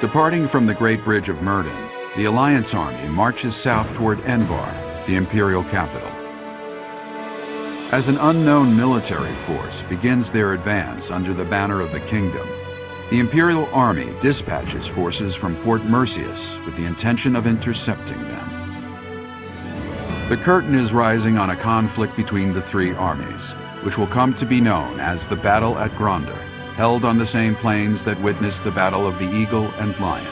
Departing from the Great Bridge of Myrddin, the Alliance army marches south toward Enbar, the imperial capital. As an unknown military force begins their advance under the banner of the kingdom, the imperial army dispatches forces from Fort Mercius with the intention of intercepting them. The curtain is rising on a conflict between the three armies, which will come to be known as the Battle at Gronder, held on the same plains that witnessed the Battle of the Eagle and Lion.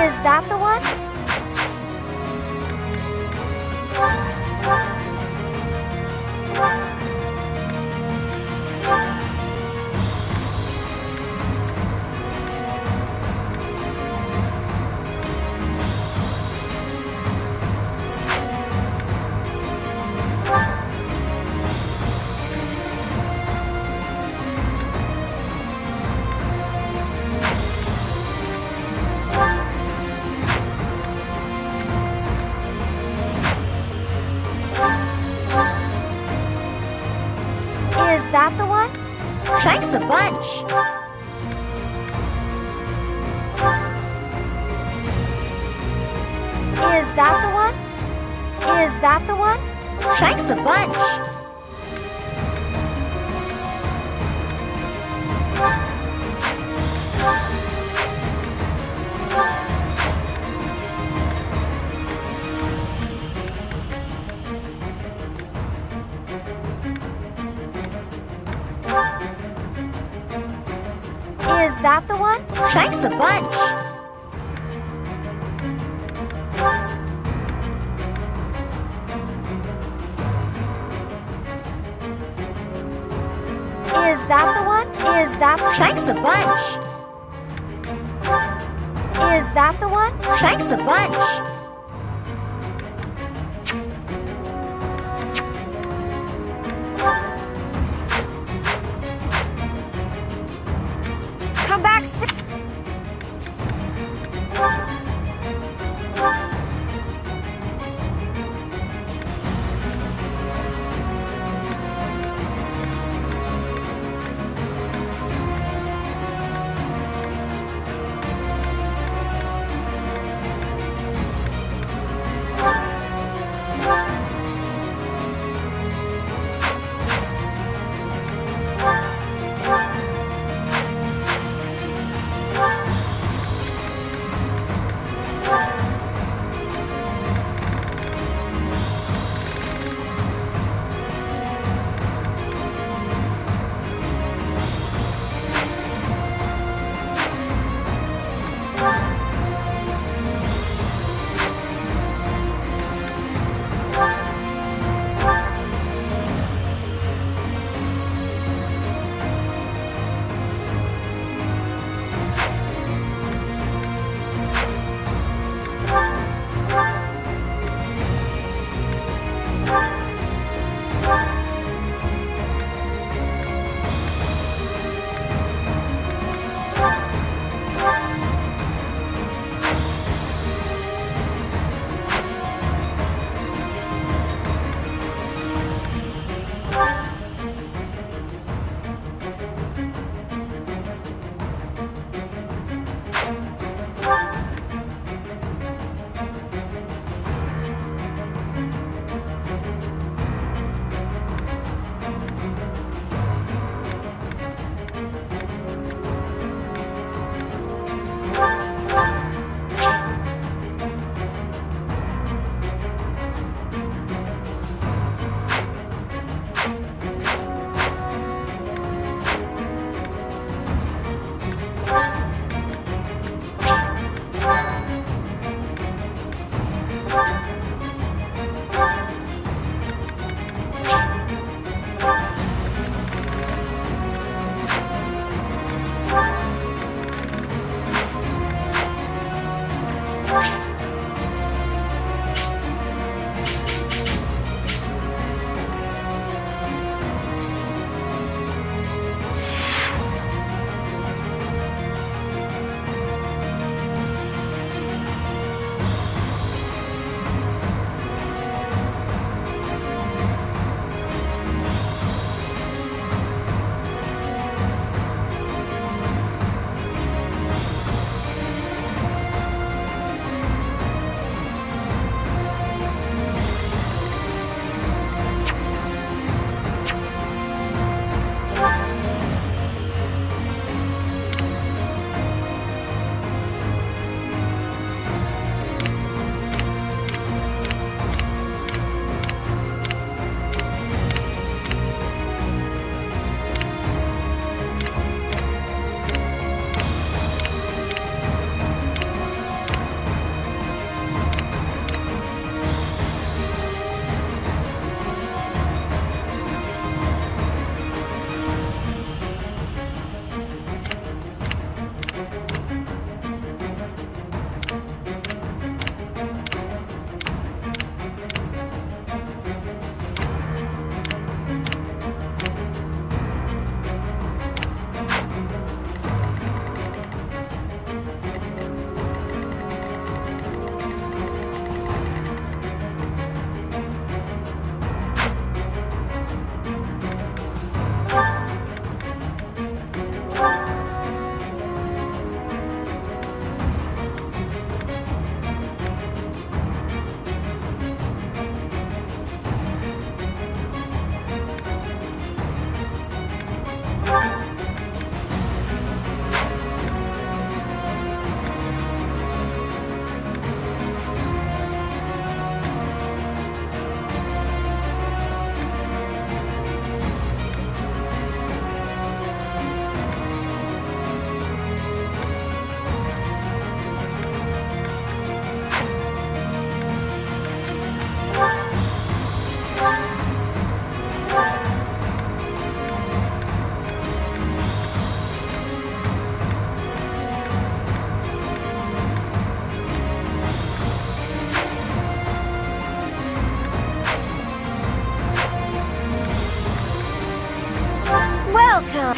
Is that the one? Is that the one? Thanks a bunch. Is that the one? Is that the one? Thanks a bunch. Is that the one? Thanks a bunch. Is that the one? Is that? Thanks a bunch. Is that the one? Thanks a bunch. Come back soon. Welcome!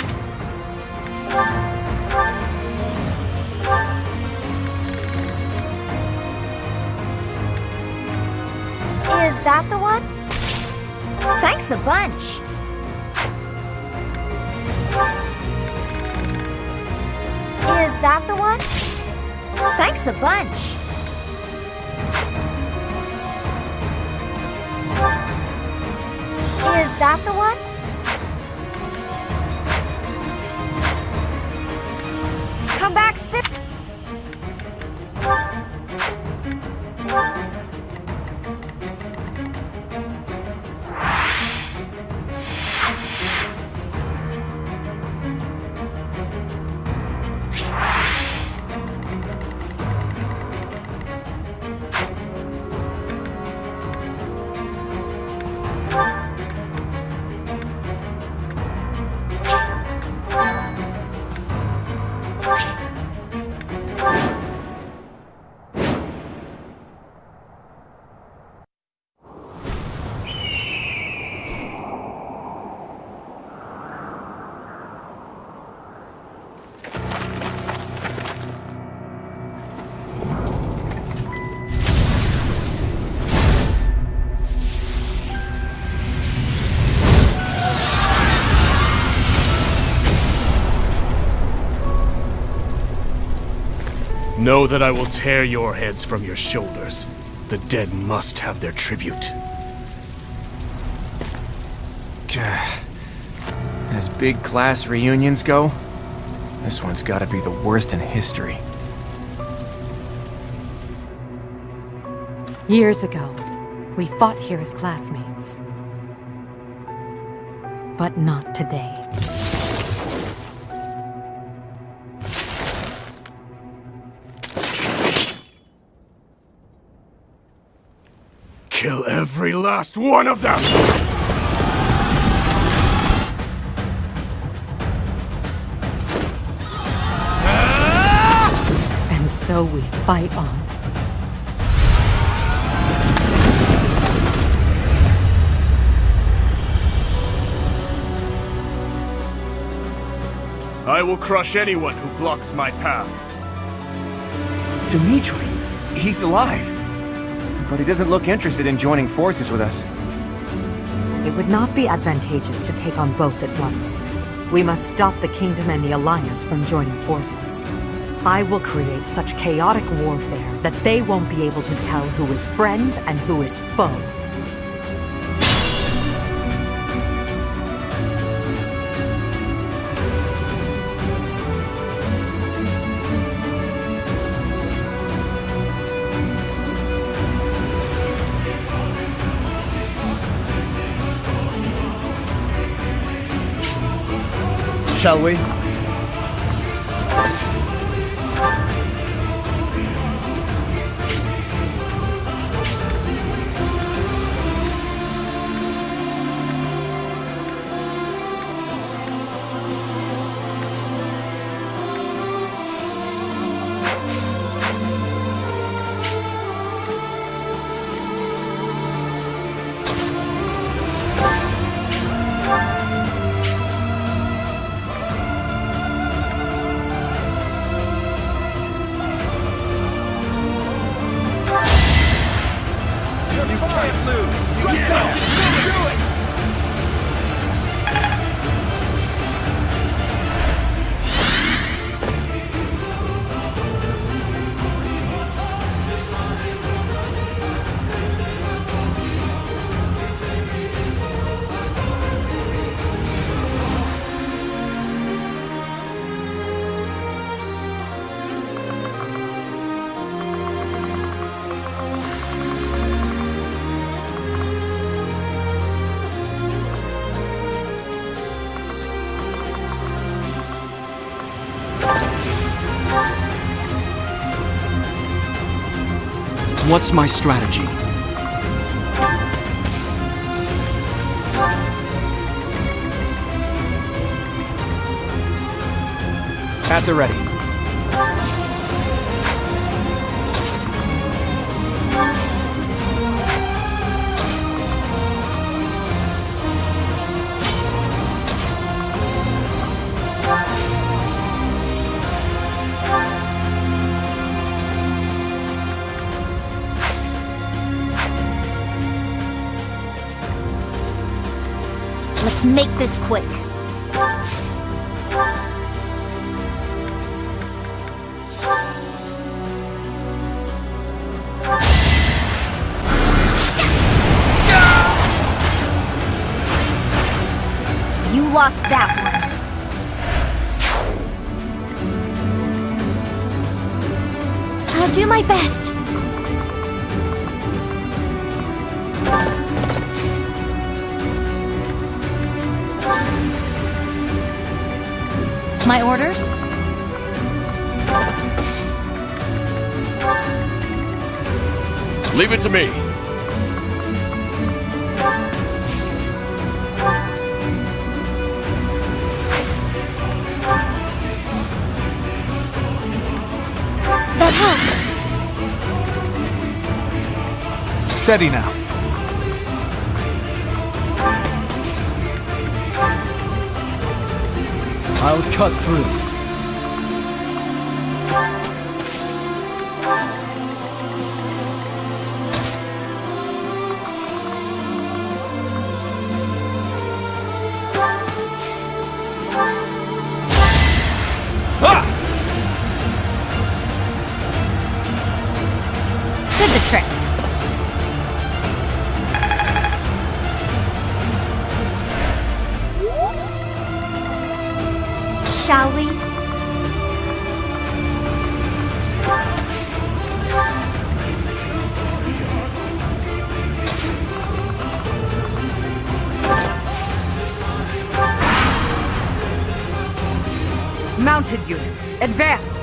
Is that the one? Thanks a bunch! Is that the one? Thanks a bunch! Is that the one? Come back soon! Know that I will tear your heads from your shoulders. The dead must have their tribute. As big class reunions go, this one's gotta be the worst in history. Years ago, we fought here as classmates. But not today. Kill every last one of them! And so we fight on. I will crush anyone who blocks my path. Dimitri, he's alive. But he doesn't look interested in joining forces with us. It would not be advantageous to take on both at once. We must stop the Kingdom and the Alliance from joining forces. I will create such chaotic warfare that they won't be able to tell who is friend and who is foe. Shall we? What's my strategy? At the ready. Let's make this quick. You lost that one. I'll do my best. My orders? Leave it to me. That helps. Steady now. I'll cut through. Did the trick. Shall we? Mounted units, advance!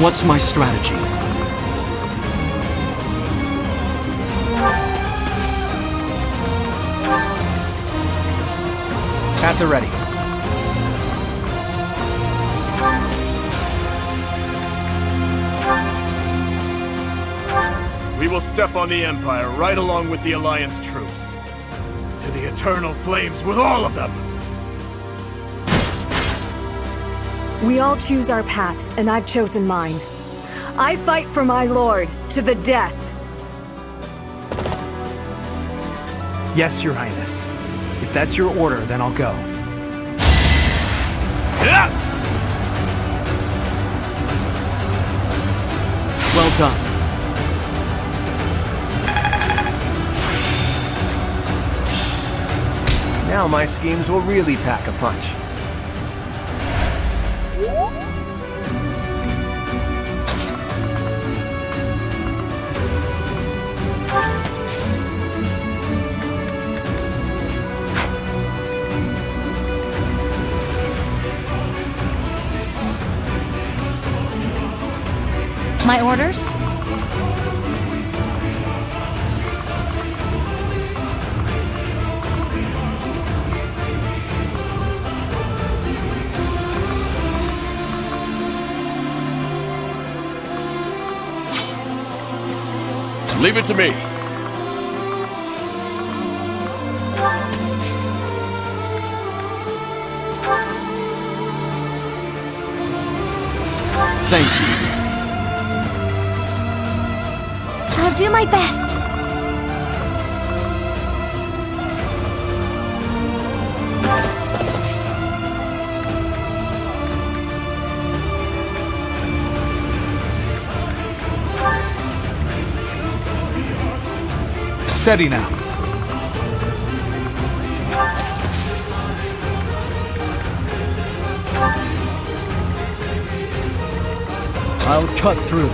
What's my strategy? At the ready. We will step on the Empire right along with the Alliance troops. To the eternal flames with all of them! We all choose our paths, and I've chosen mine. I fight for my lord, to the death. Yes, Your Highness. If that's your order, then I'll go. Well done. Now my schemes will really pack a punch. My orders? Leave it to me. Thank you. I'll do my best. Steady now. I'll cut through.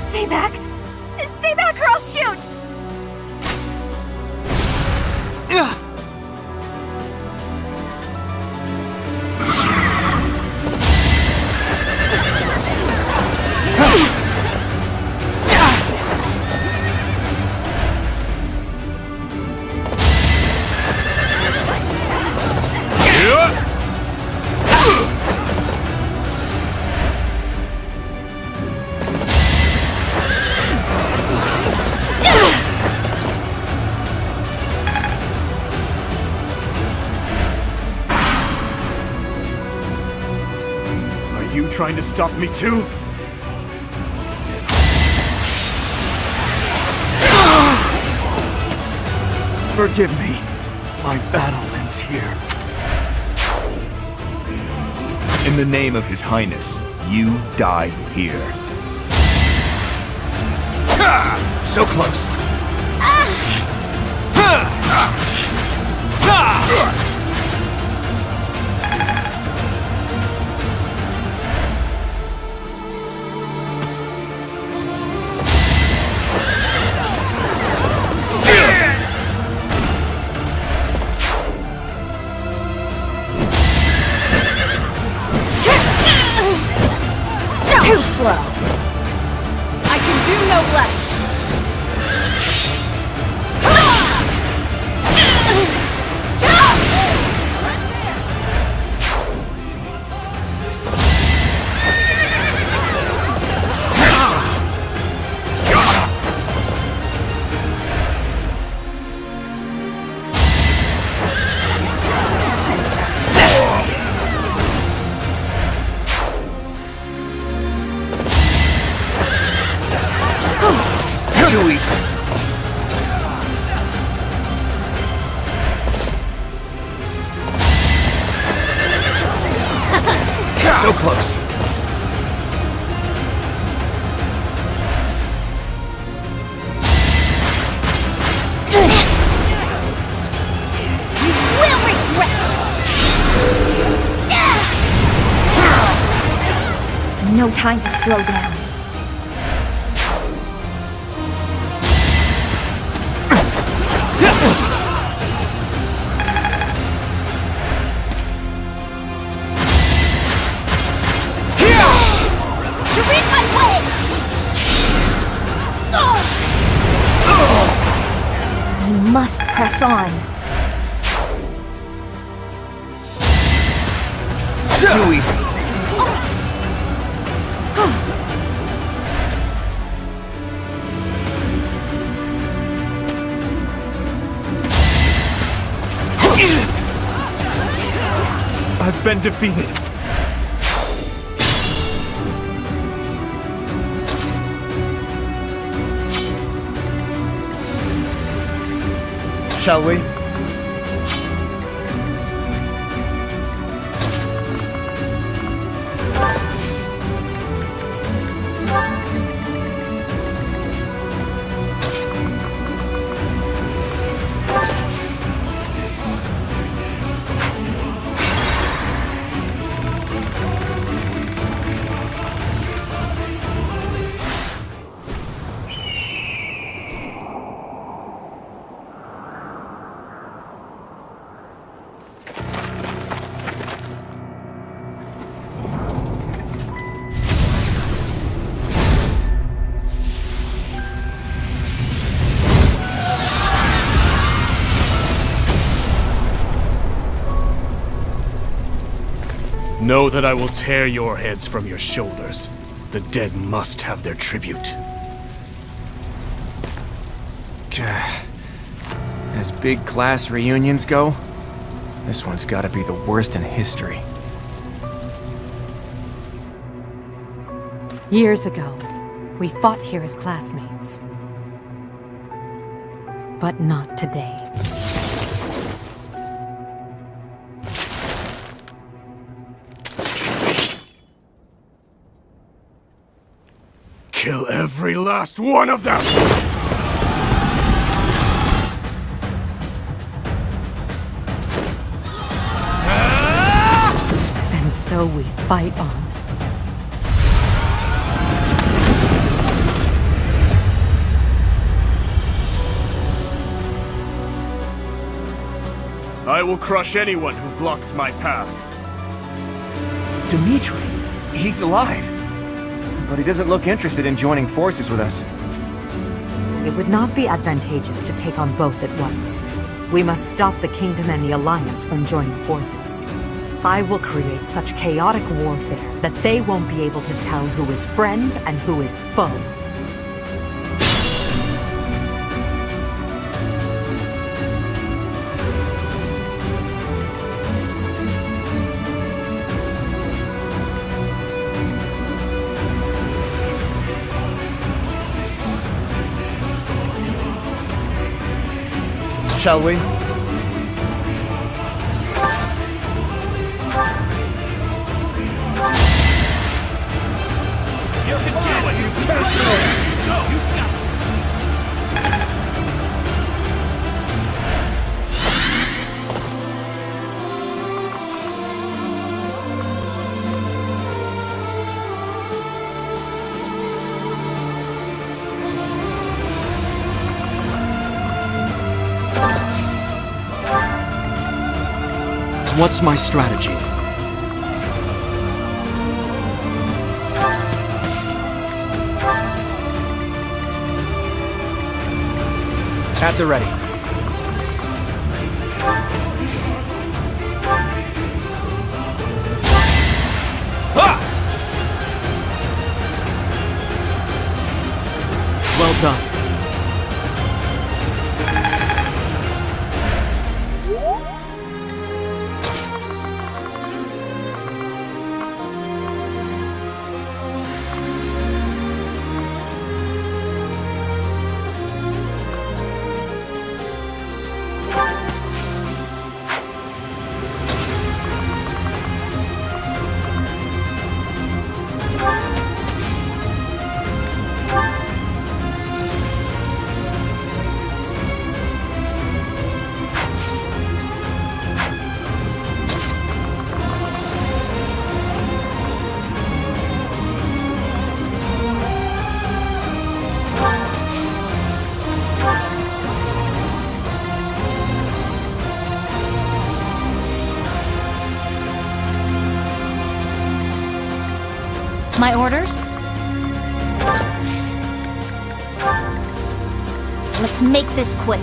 Stay back! Stay back or I'll shoot! You trying to stop me too? Forgive me. My battle ends here. In the name of His Highness, you die here. So close. Too slow. I can do no less. So close. Will regret this! No time to slow down. You're in my way! We must press on. Too easy. I've been defeated. Shall we? Know that I will tear your heads from your shoulders. The dead must have their tribute. As big class reunions go, this one's gotta be the worst in history. Years ago, we fought here as classmates. But not today. Kill every last one of them! And so we fight on. I will crush anyone who blocks my path. Dimitri, he's alive. But he doesn't look interested in joining forces with us. It would not be advantageous to take on both at once. We must stop the Kingdom and the Alliance from joining forces. I will create such chaotic warfare that they won't be able to tell who is friend and who is foe. Shall we? What's my strategy? At the ready. Well done. My orders? Let's make this quick.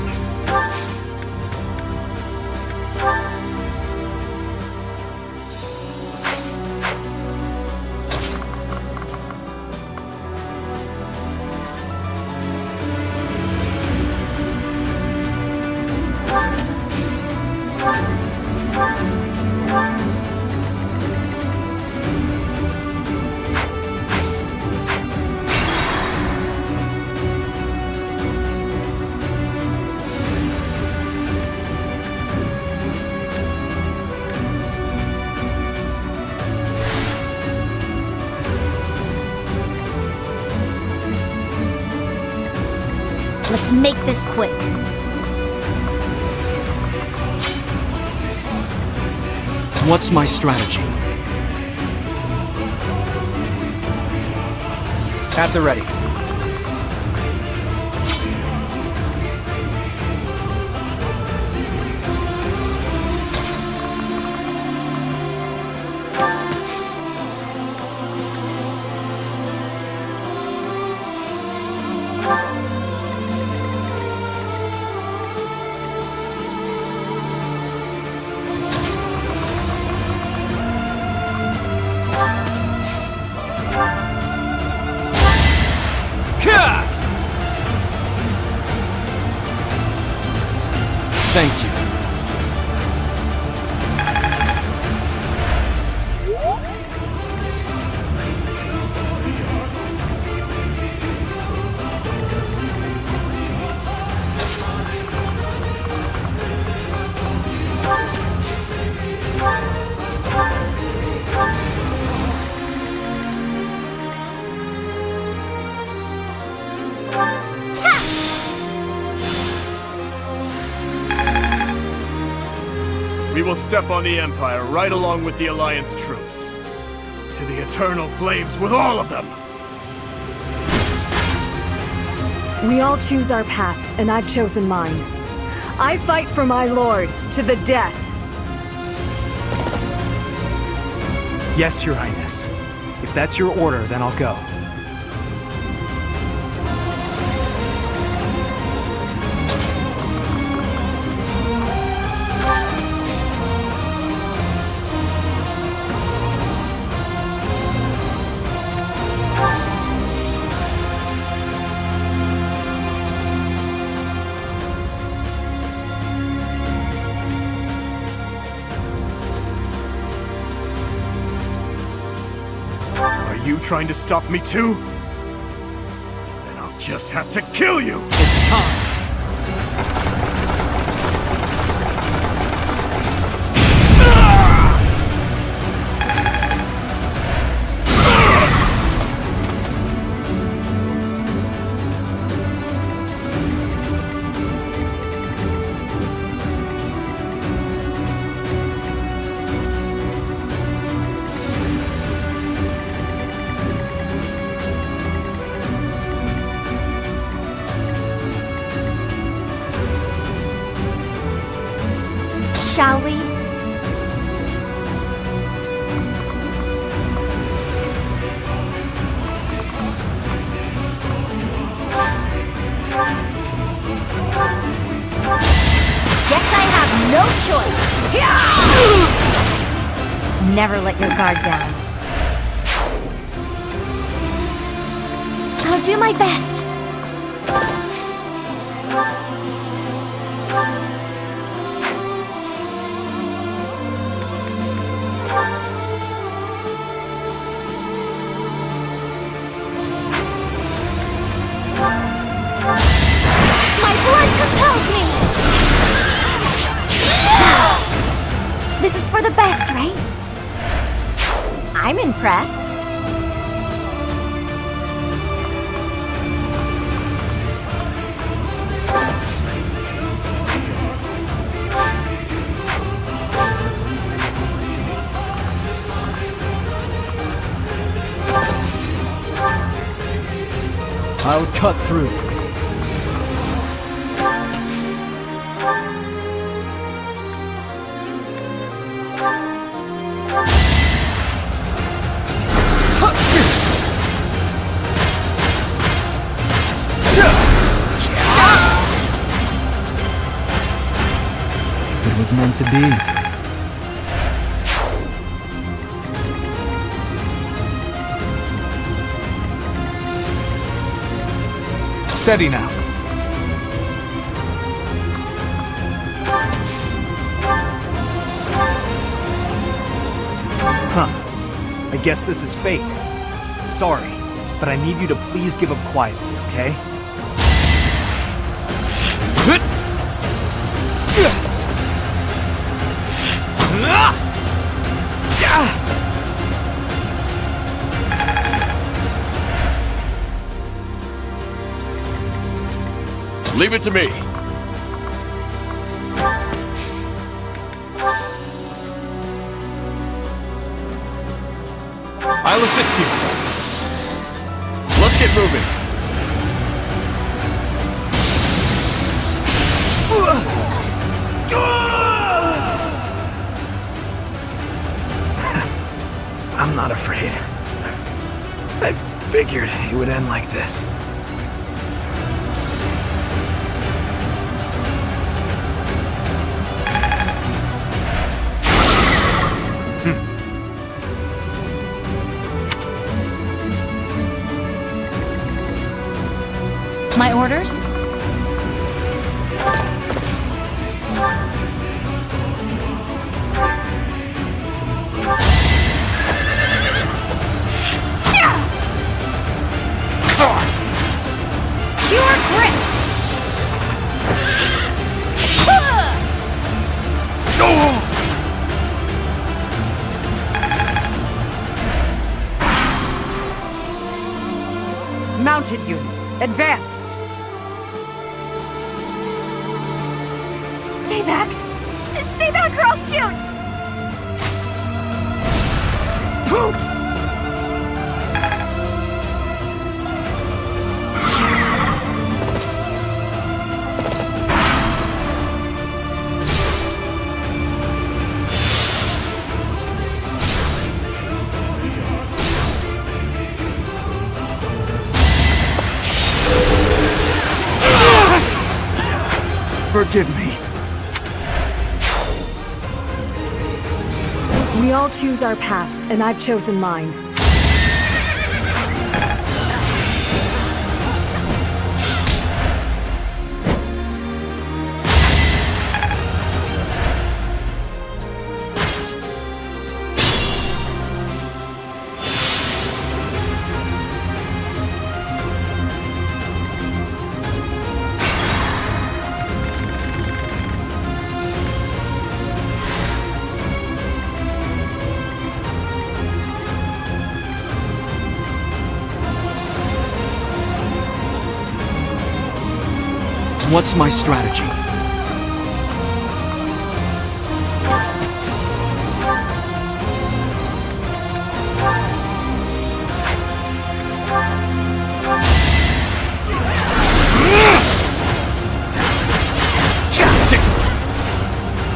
Let's make this quick. What's my strategy? At the ready. Thank you. We will step on the Empire right along with the Alliance troops. To the eternal flames with all of them! We all choose our paths, and I've chosen mine. I fight for my lord, to the death. Yes, Your Highness. If that's your order, then I'll go. Are you trying to stop me too? Then I'll just have to kill you! It's time! Shall we? Guess I have no choice. Never let your guard down. I'll do my best. My blood compels me! This is for the best, right? I'm impressed. I'll cut through. meant to be. Steady now. Huh. I guess this is fate. Sorry, but I need you to please give up quietly, okay? Leave it to me. I'll assist you. Let's get moving. I'm not afraid. I figured it would end like this. My orders? Pure grit! Mounted units, advance! Stay back! Stay back or I'll shoot! Forgive me. We all choose our paths, and I've chosen mine. What's my strategy?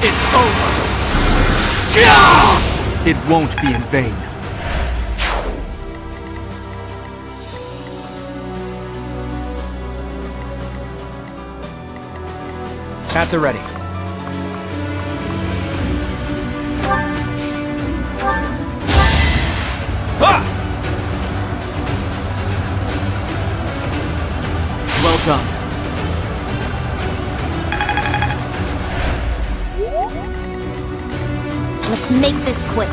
It's over. It won't be in vain. At the ready. Well done. Let's make this quick.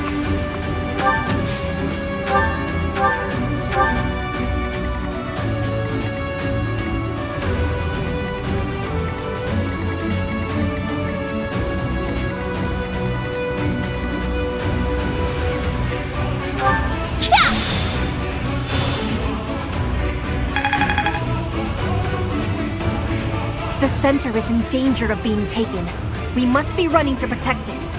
The center is in danger of being taken. We must be running to protect it.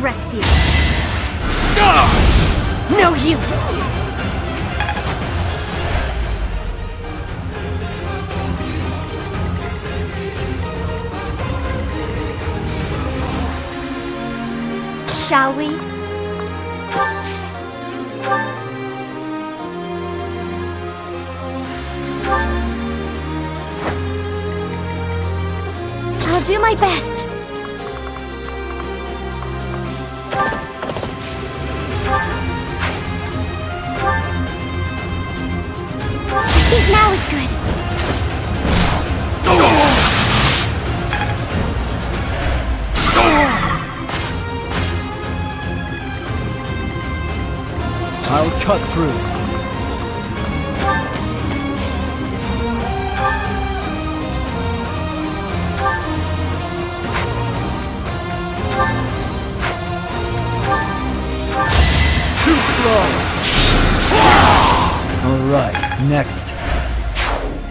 rest you. No use! Shall we? I'll do my best. I think now is good. I'll cut through. Too slow! Alright, next.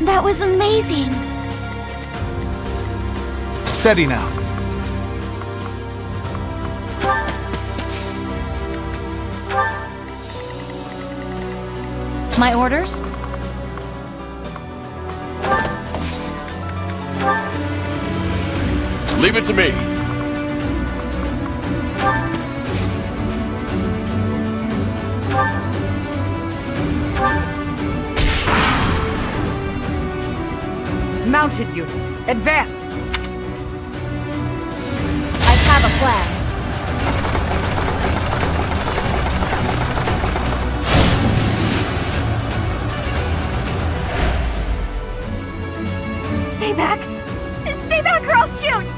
That was amazing. Steady now. My orders? Leave it to me. Mounted units, advance! I have a plan. Stay back! Stay back or I'll shoot!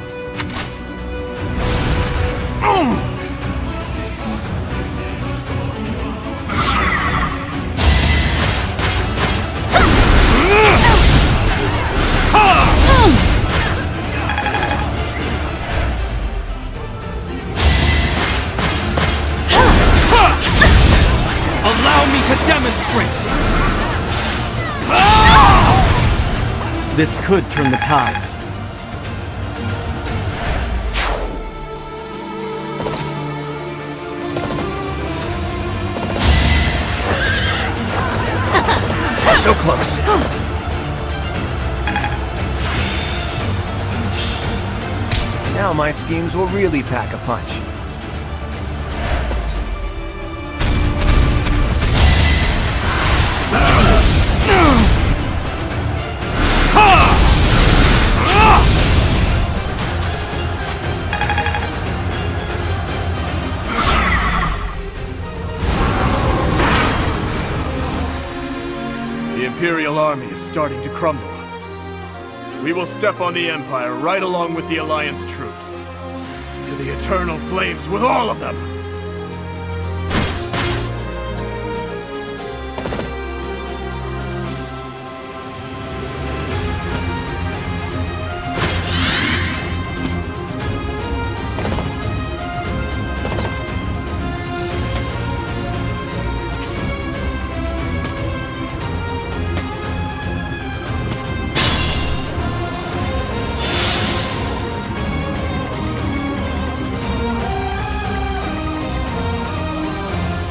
Allow me to demonstrate! This could turn the tides. So close. Now my schemes will really pack a punch. The Imperial army is starting to crumble. We will step on the Empire right along with the Alliance troops. To the eternal flames with all of them!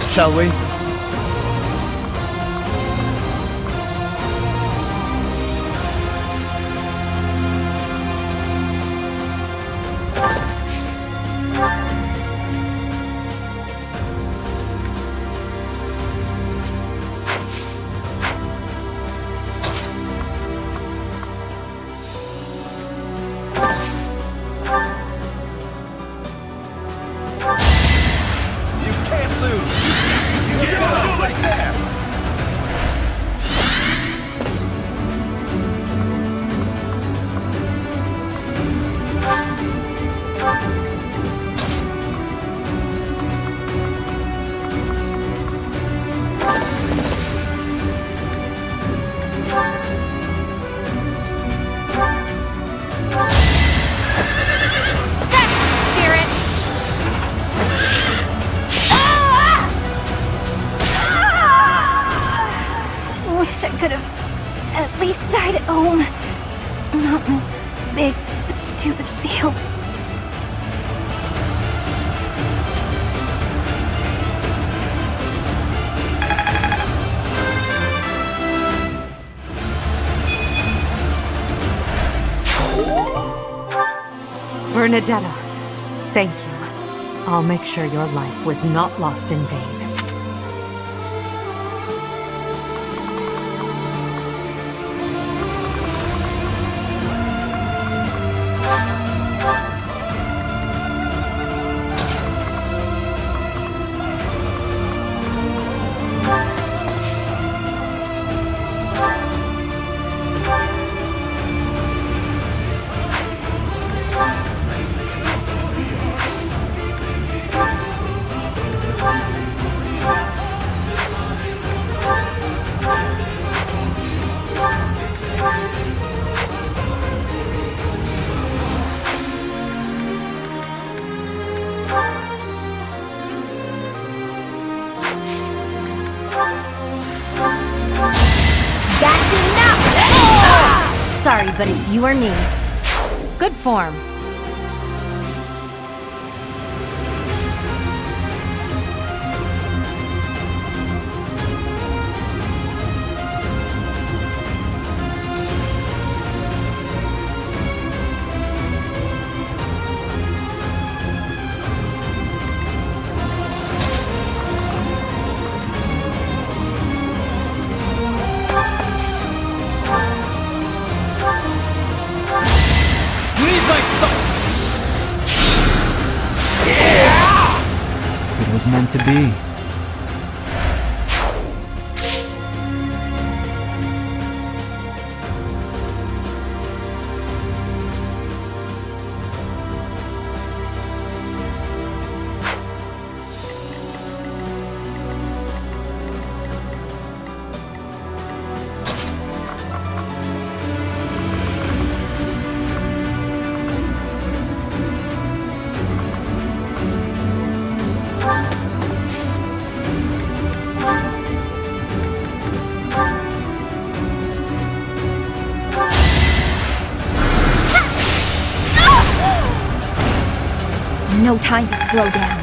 Shall we? Wish I could have at least died at home. Not in this big, stupid field. Bernadetta, thank you. I'll make sure your life was not lost in vain. That's enough! Sorry, but it's you or me. Good form. It was meant to be. No time to slow down.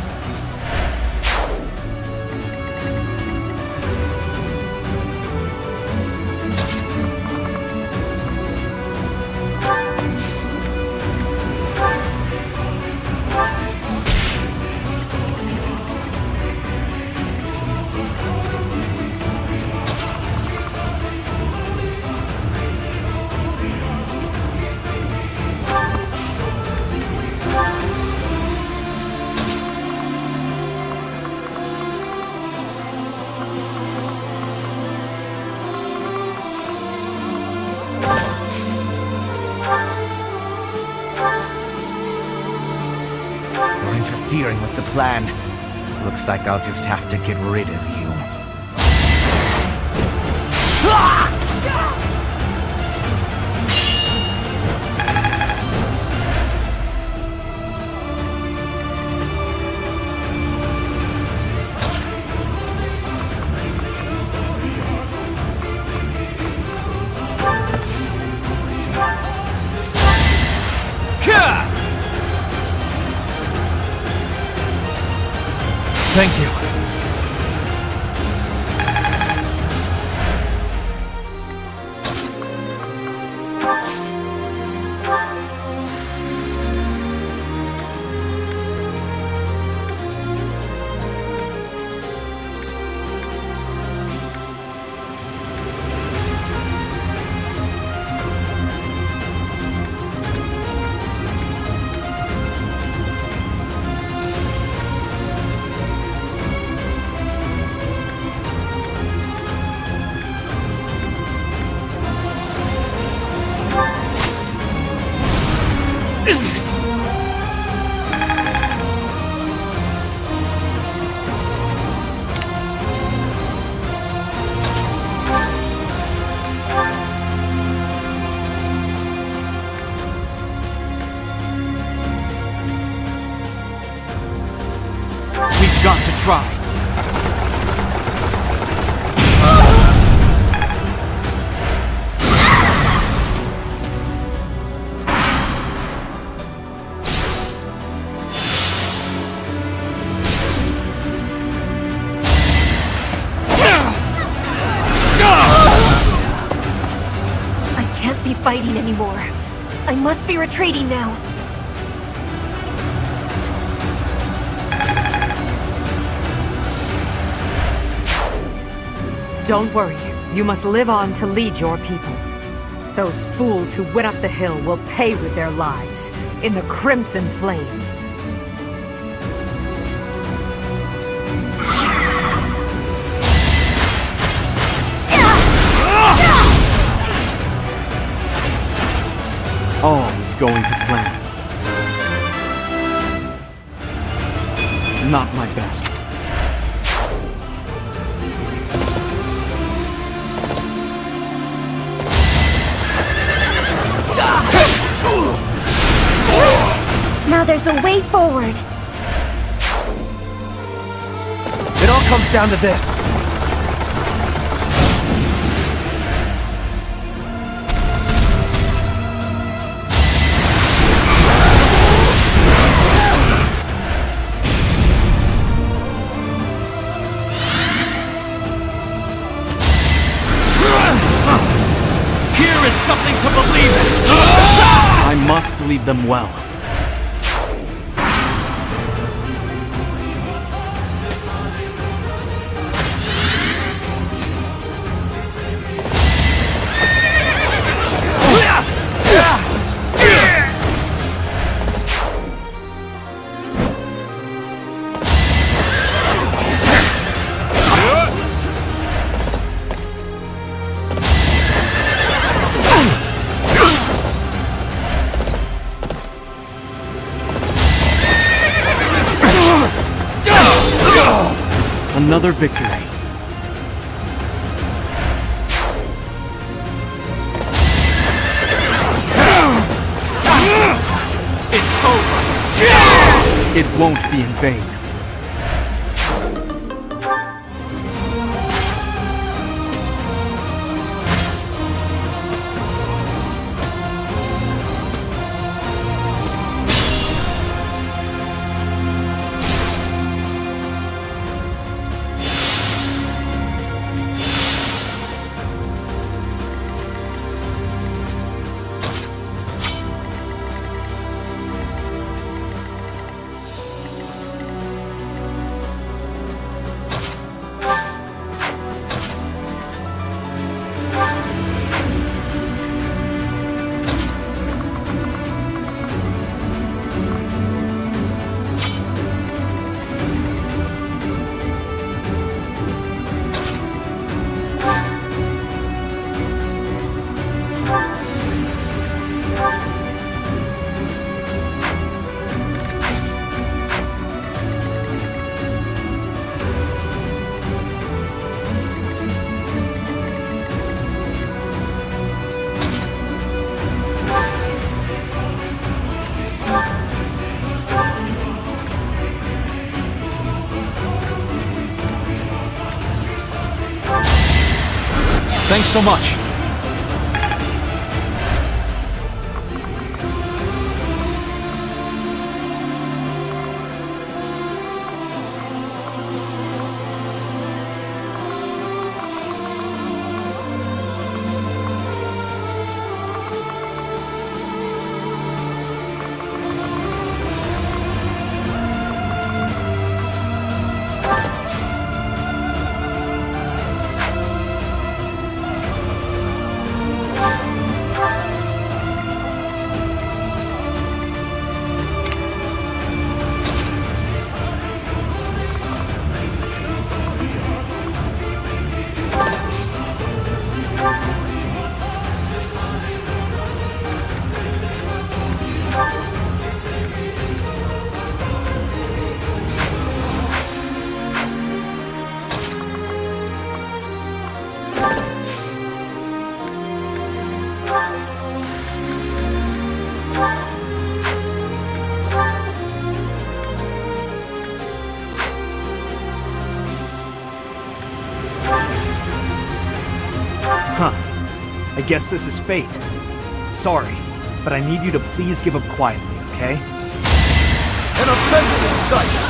You're interfering with the plan. Looks like I'll just have to get rid of you. Thank you. We've got to try. I can't be fighting anymore. I must be retreating now. Don't worry. You must live on to lead your people. Those fools who went up the hill will pay with their lives in the crimson flames. All is going to plan. Not my best. Now there's a way forward. It all comes down to this. Here is something to believe in! I must lead them well. Another victory. It's over! It won't be in vain. Thanks so much. Huh. I guess this is fate. Sorry, but I need you to please give up quietly, okay? An offensive sight!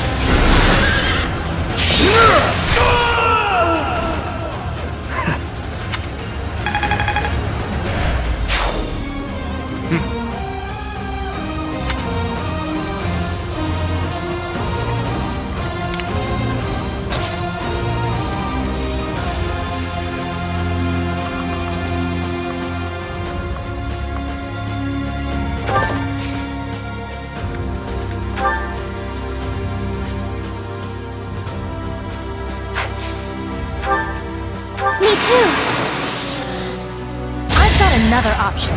another option.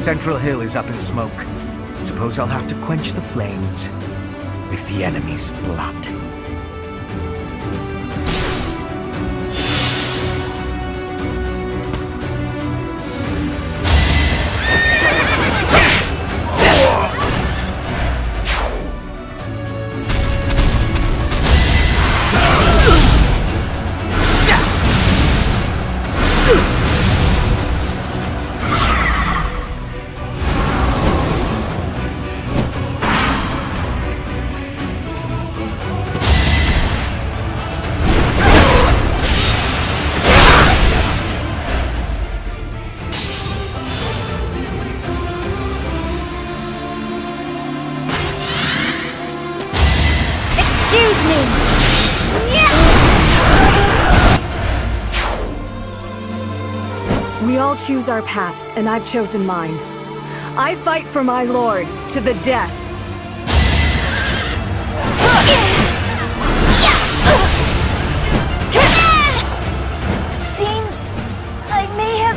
Central Hill is up in smoke. Suppose I'll have to quench the flames with the enemy's blood. We all choose our paths, and I've chosen mine. I fight for my lord, to the death. Seems I may have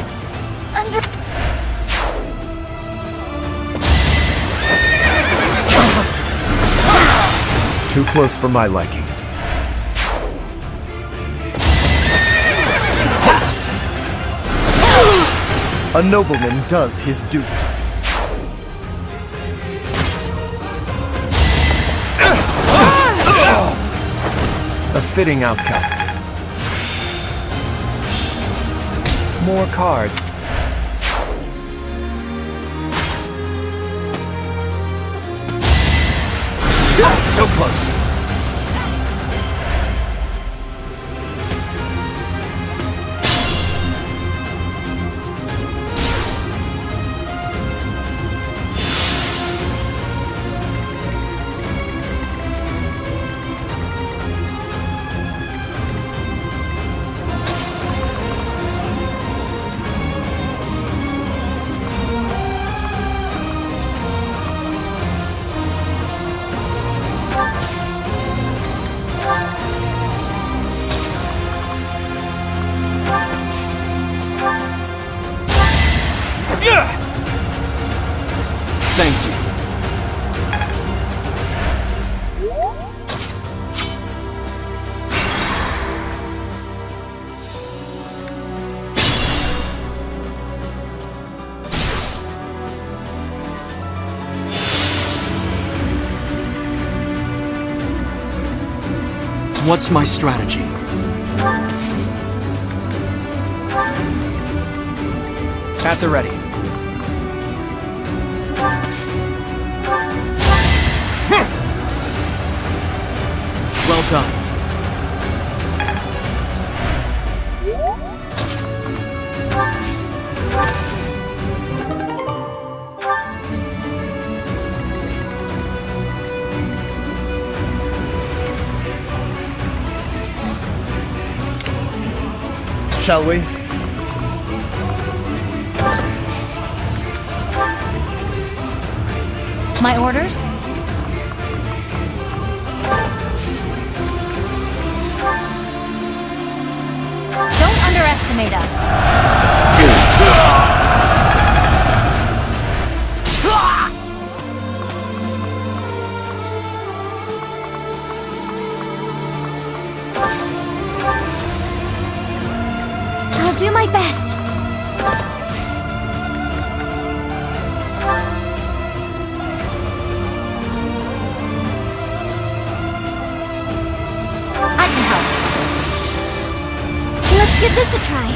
Too close for my liking. A nobleman does his duty. A fitting outcome. More card. So close. Thank you. What's my strategy? At the ready. Well done. Shall we? My orders? Don't underestimate us. I'll do my best. I can help. Let's give this a try.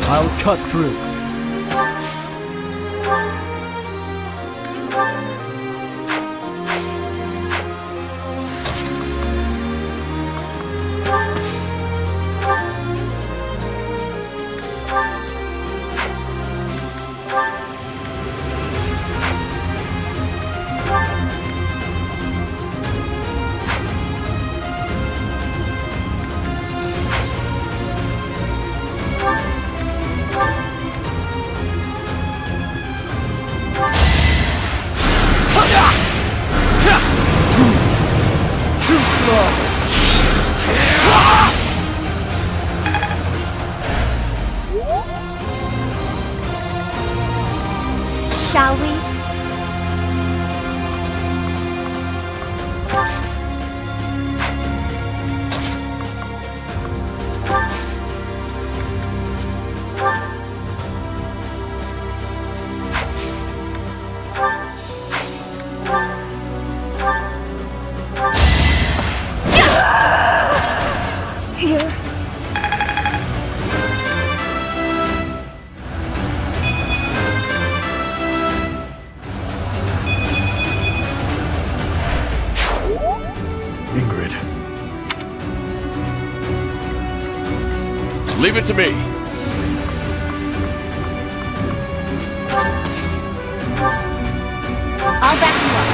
I'll cut through. Shall we? Leave it to me. I'll back you up.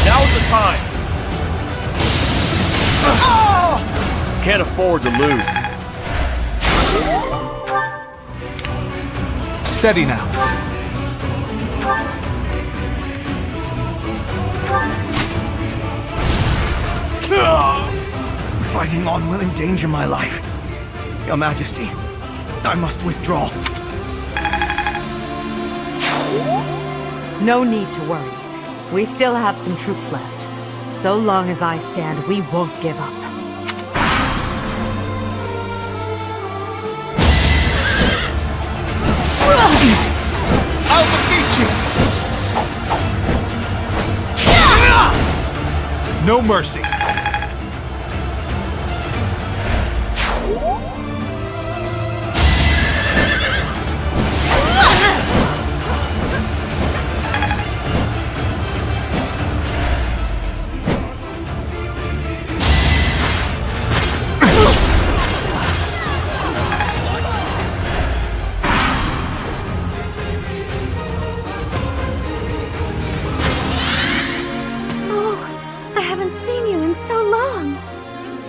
Now's the time. Can't afford to lose. Steady now. Fighting on will endanger my life. Your Majesty, I must withdraw. No need to worry. We still have some troops left. So long as I stand, we won't give up. I'll defeat you! No mercy.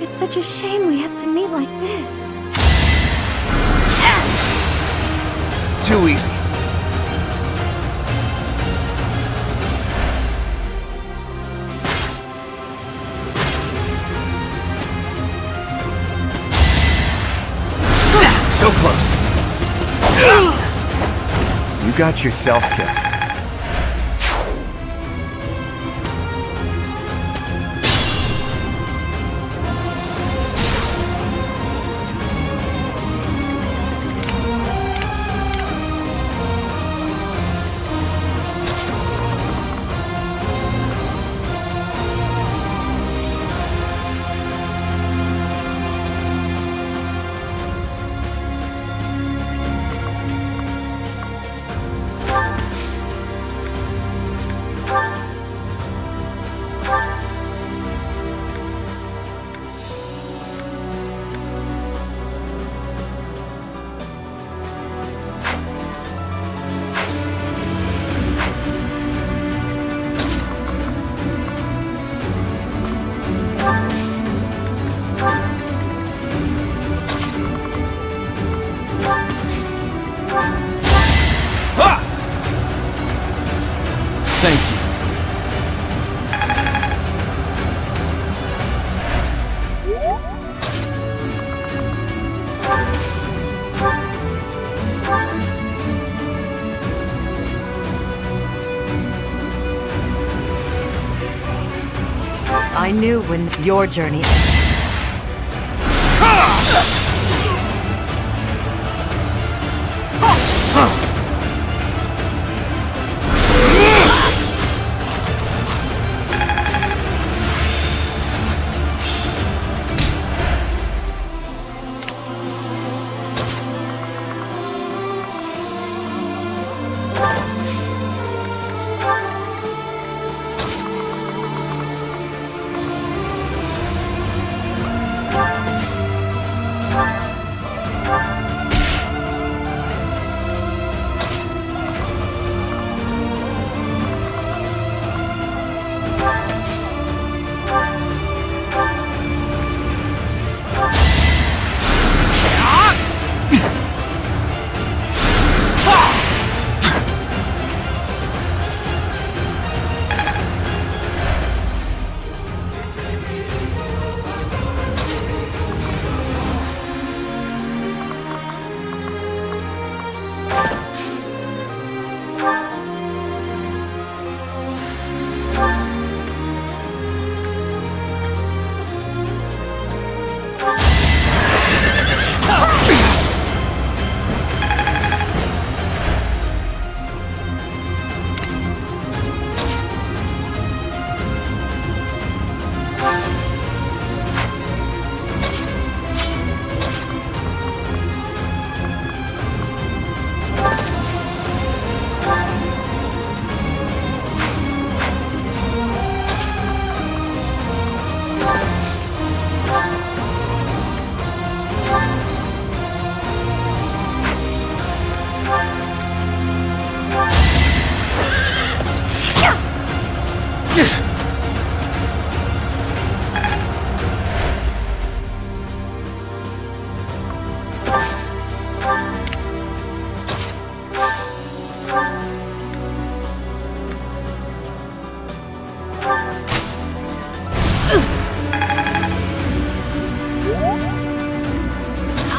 Such a shame we have to meet like this. too easy. So close. You got yourself killed. Thank you. I knew when your journey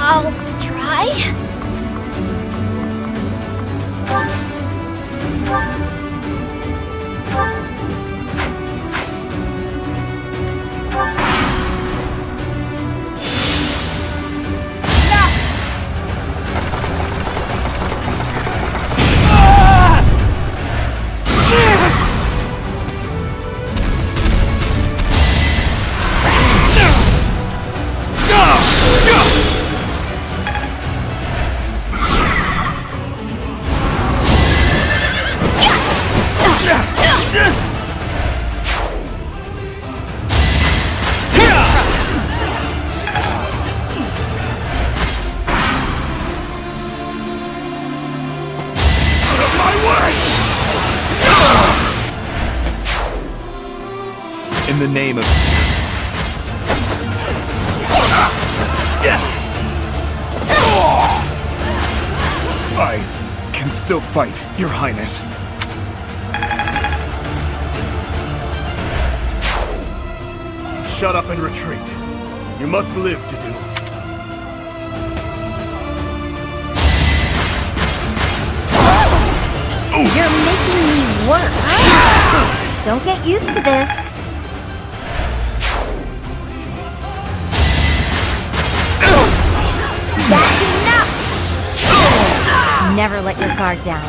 I'll try. In the name of... can still fight, Your Highness. Shut up and retreat. You must live to do. You're making me work. Don't get used to this. That's enough! Never let your guard down.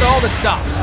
All the stops.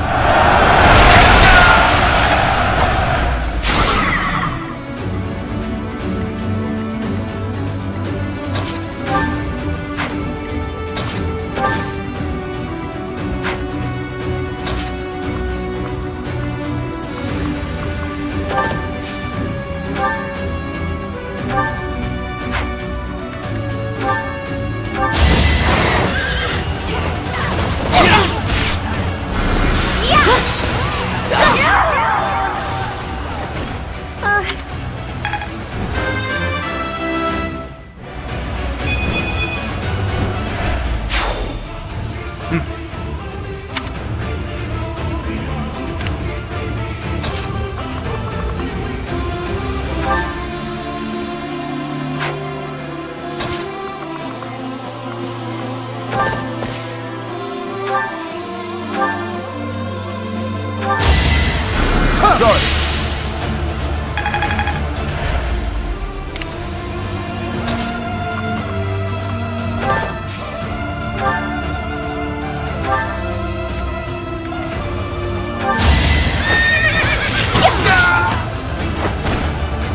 Sorry.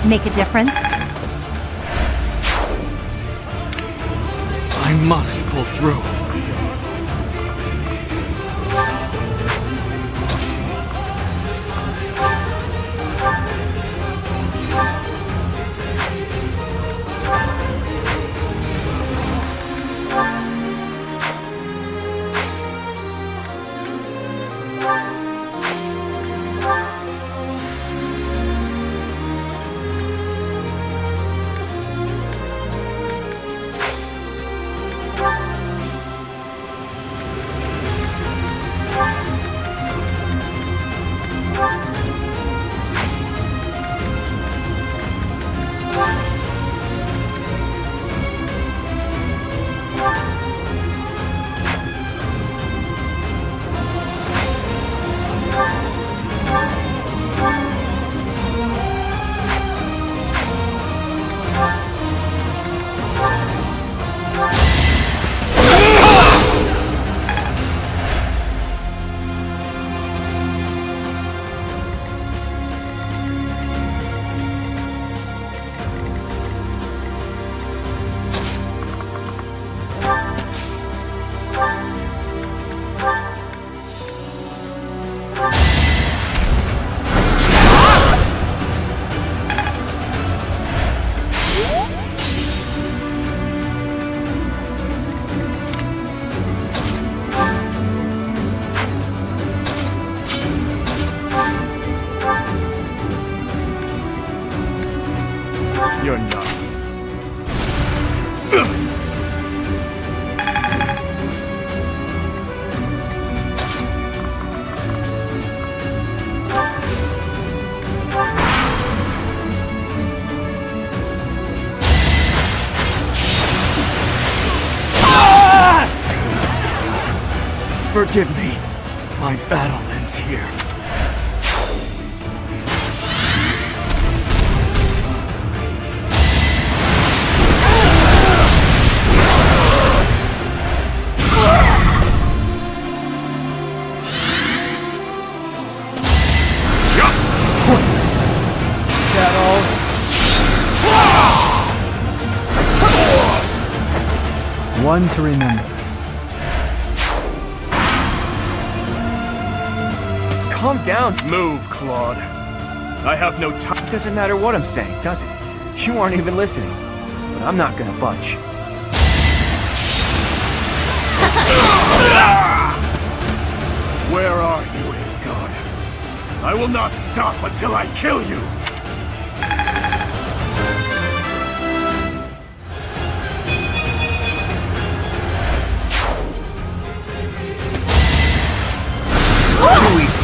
Make a difference? I must pull through. You're not. Forgive me. My battle ends here. Pointless. Is that all? One to remember. Calm down. Move, Claude. I have no time. It doesn't matter what I'm saying, does it? You aren't even listening. But I'm not gonna budge. Where are you, God? I will not stop until I kill you! Too easy.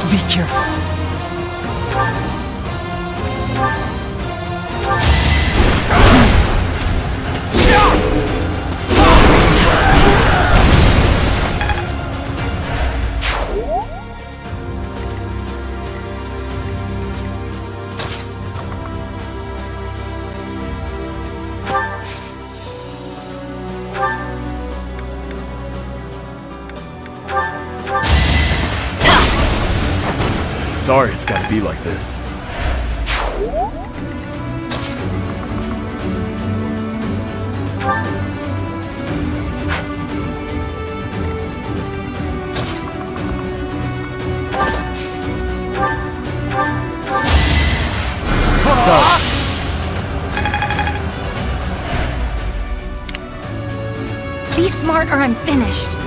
Be careful. Sorry it's gotta be like this. Be smart or I'm finished.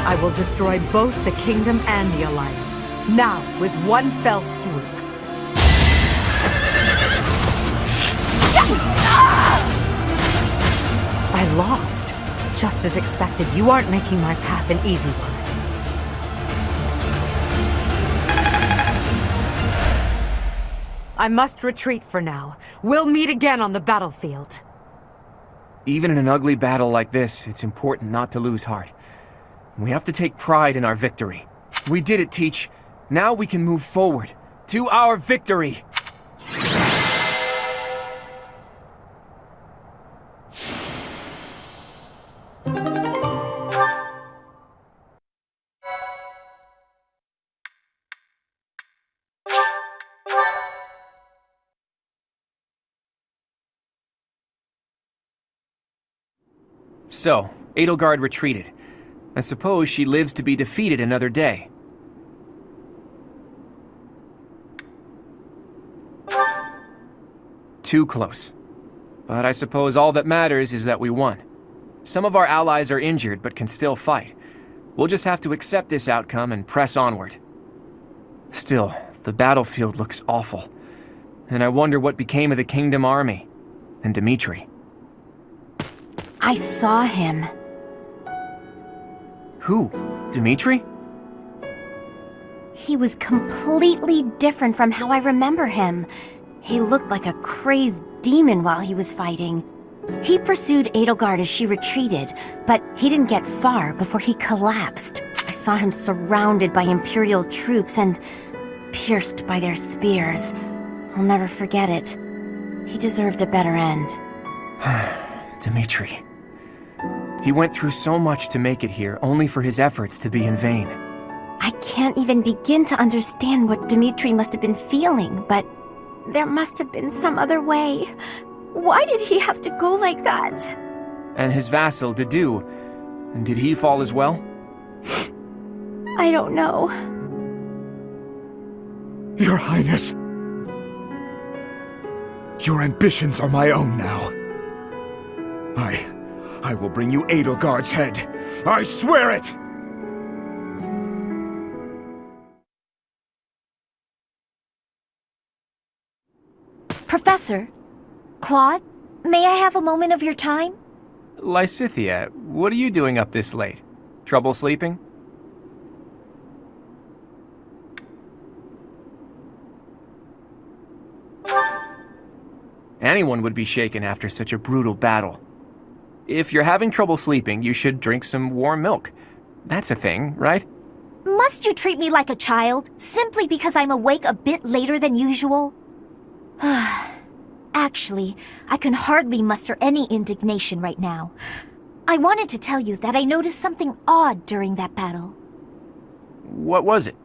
I will destroy both the Kingdom and the Alliance. Now, with one fell swoop. I lost. Just as expected, you aren't making my path an easy one. I must retreat for now. We'll meet again on the battlefield. Even in an ugly battle like this, it's important not to lose heart. We have to take pride in our victory. We did it, Teach. Now we can move forward to our victory! So, Edelgard retreated. I suppose she lives to be defeated another day. Too close. But I suppose all that matters is that we won. Some of our allies are injured but can still fight. We'll just have to accept this outcome and press onward. Still, the battlefield looks awful. And I wonder what became of the Kingdom army. And Dimitri. I saw him. Who? Dimitri? He was completely different from how I remember him. He looked like a crazed demon while he was fighting. He pursued Edelgard as she retreated, but he didn't get far before he collapsed. I saw him surrounded by Imperial troops and pierced by their spears. I'll never forget it. He deserved a better end. Dimitri. He went through so much to make it here, only for his efforts to be in vain. I can't even begin to understand what Dmitri must have been feeling, but there must have been some other way. Why did he have to go like that? And his vassal, Dedu, did he fall as well? I don't know. Your Highness. Your ambitions are my own now. I will bring you Edelgard's head. I swear it! Professor, Claude, may I have a moment of your time? Lysithea, what are you doing up this late? Trouble sleeping? Anyone would be shaken after such a brutal battle. If you're having trouble sleeping, you should drink some warm milk. That's a thing, right? Must you treat me like a child, simply because I'm awake a bit later than usual? Actually, I can hardly muster any indignation right now. I wanted to tell you that I noticed something odd during that battle. What was it?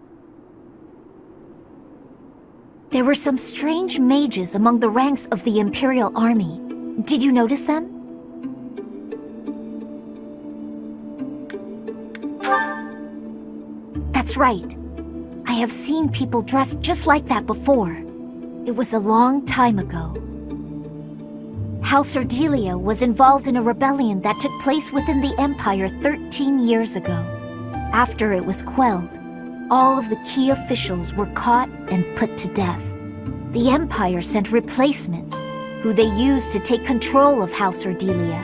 There were some strange mages among the ranks of the Imperial Army. Did you notice them? That's right. I have seen people dressed just like that before. It was a long time ago. House Ardelia was involved in a rebellion that took place within the Empire 13 years ago. After it was quelled, all of the key officials were caught and put to death. The Empire sent replacements, who they used to take control of House Ardelia.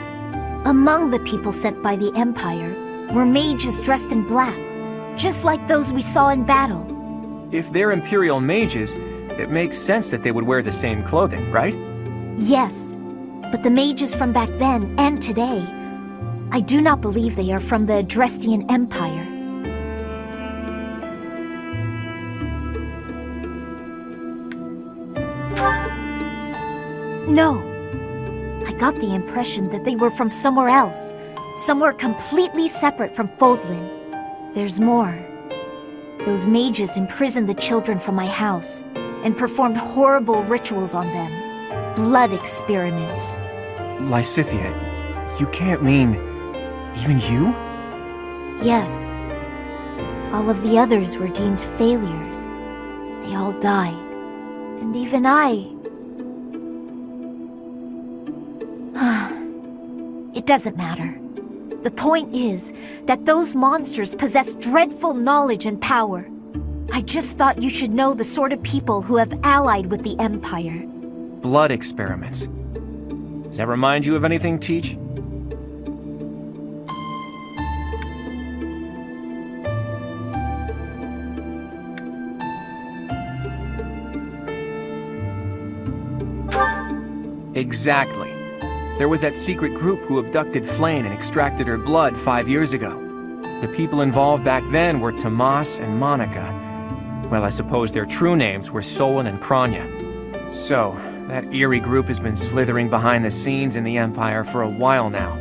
Among the people sent by the Empire were mages dressed in black, just like those we saw in battle. If they're Imperial mages, it makes sense that they would wear the same clothing, right? Yes, but the mages from back then and today, I do not believe they are from the Adrestian Empire. No. I got the impression that they were from somewhere else, somewhere completely separate from Fódlan. There's more. Those mages imprisoned the children from my house and performed horrible rituals on them. Blood experiments. Lysithea, you can't mean... even you? Yes. All of the others were deemed failures. They all died. And even I... It doesn't matter. The point is that those monsters possess dreadful knowledge and power. I just thought you should know the sort of people who have allied with the Empire. Blood experiments. Does that remind you of anything, Teach? Exactly. There was that secret group who abducted Flayn and extracted her blood 5 years ago. The people involved back then were Tomas and Monica. Well, I suppose their true names were Solon and Kranya. So, that eerie group has been slithering behind the scenes in the Empire for a while now.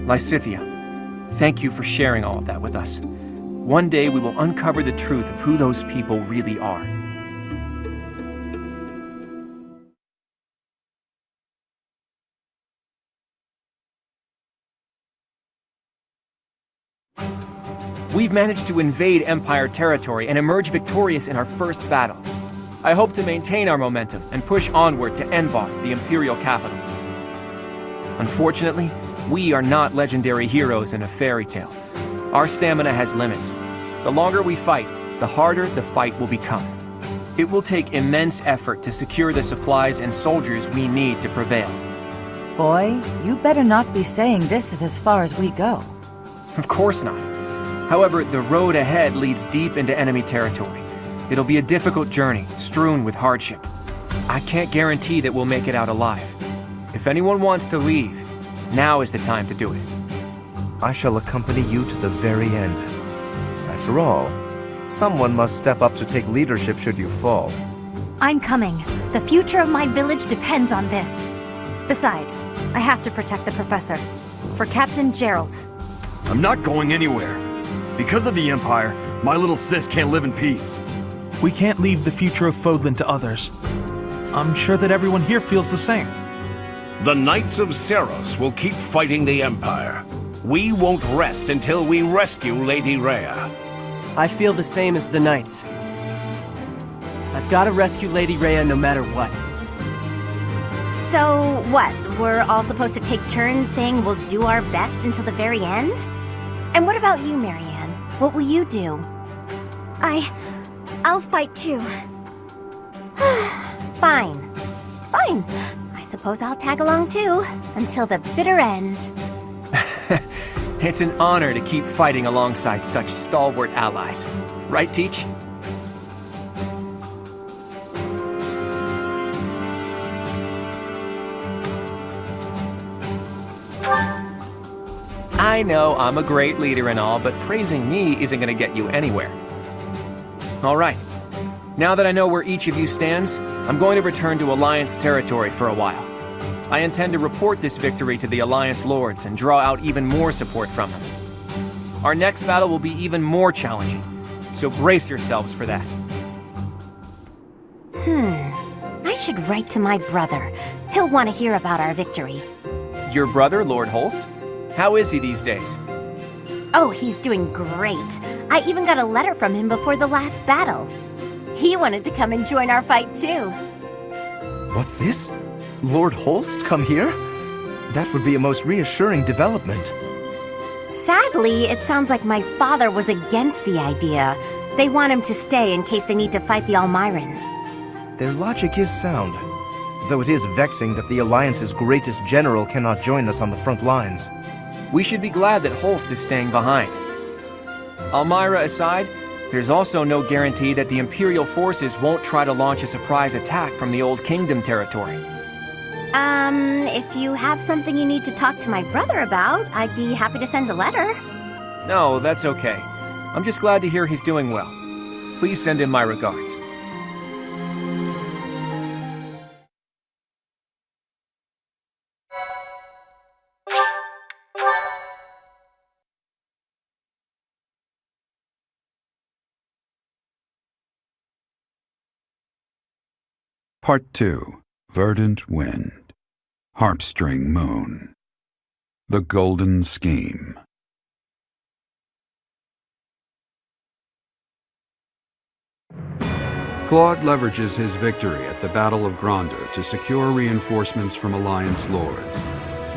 Lysithea, thank you for sharing all of that with us. One day we will uncover the truth of who those people really are. We've managed to invade Empire territory and emerge victorious in our first battle. I hope to maintain our momentum and push onward to Enbar, the Imperial capital. Unfortunately, we are not legendary heroes in a fairy tale. Our stamina has limits. The longer we fight, the harder the fight will become. It will take immense effort to secure the supplies and soldiers we need to prevail. Boy, you better not be saying this is as far as we go. Of course not. However, the road ahead leads deep into enemy territory. It'll be a difficult journey, strewn with hardship. I can't guarantee that we'll make it out alive. If anyone wants to leave, now is the time to do it. I shall accompany you to the very end. After all, someone must step up to take leadership should you fall. I'm coming. The future of my village depends on this. Besides, I have to protect the professor. For Captain Gerald, I'm not going anywhere. Because of the Empire, my little sis can't live in peace. We can't leave the future of Fódlan to others. I'm sure that everyone here feels the same. The Knights of Seiros will keep fighting the Empire. We won't rest until we rescue Lady Rhea. I feel the same as the Knights. I've got to rescue Lady Rhea no matter what. So, what? We're all supposed to take turns saying we'll do our best until the very end? And what about you, Marianne? What will you do? I'll fight too. Fine. Fine. I suppose I'll tag along too, until the bitter end. It's an honor to keep fighting alongside such stalwart allies. Right, Teach? I know I'm a great leader and all, but praising me isn't gonna get you anywhere. All right. Now that I know where each of you stands, I'm going to return to Alliance territory for a while. I intend to report this victory to the Alliance Lords and draw out even more support from them. Our next battle will be even more challenging, so brace yourselves for that. I should write to my brother. He'll want to hear about our victory. Your brother, Lord Holst? How is he these days? Oh, he's doing great. I even got a letter from him before the last battle. He wanted to come and join our fight too. What's this? Lord Holst come here? That would be a most reassuring development. Sadly, it sounds like my father was against the idea. They want him to stay in case they need to fight the Almirans. Their logic is sound, though it is vexing that the Alliance's greatest general cannot join us on the front lines. We should be glad that Holst is staying behind. Almira aside, there's also no guarantee that the Imperial forces won't try to launch a surprise attack from the Old Kingdom territory. If you have something you need to talk to my brother about, I'd be happy to send a letter. No, that's okay. I'm just glad to hear he's doing well. Please send him my regards. Part 2. Verdant Wind. Harpstring Moon. The Golden Scheme. Claude leverages his victory at the Battle of Gronder to secure reinforcements from Alliance Lords.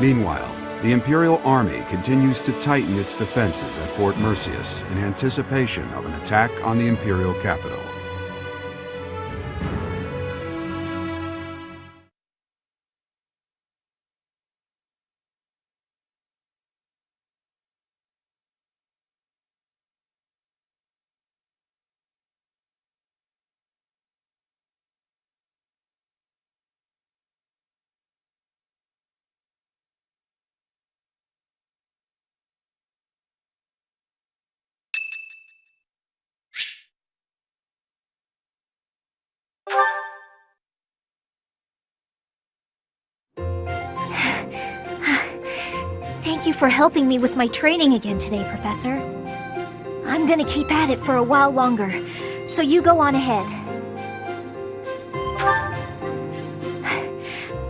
Meanwhile, the Imperial Army continues to tighten its defenses at Fort Mercius in anticipation of an attack on the Imperial capital. Thank you for helping me with my training again today, Professor. I'm gonna keep at it for a while longer, so you go on ahead.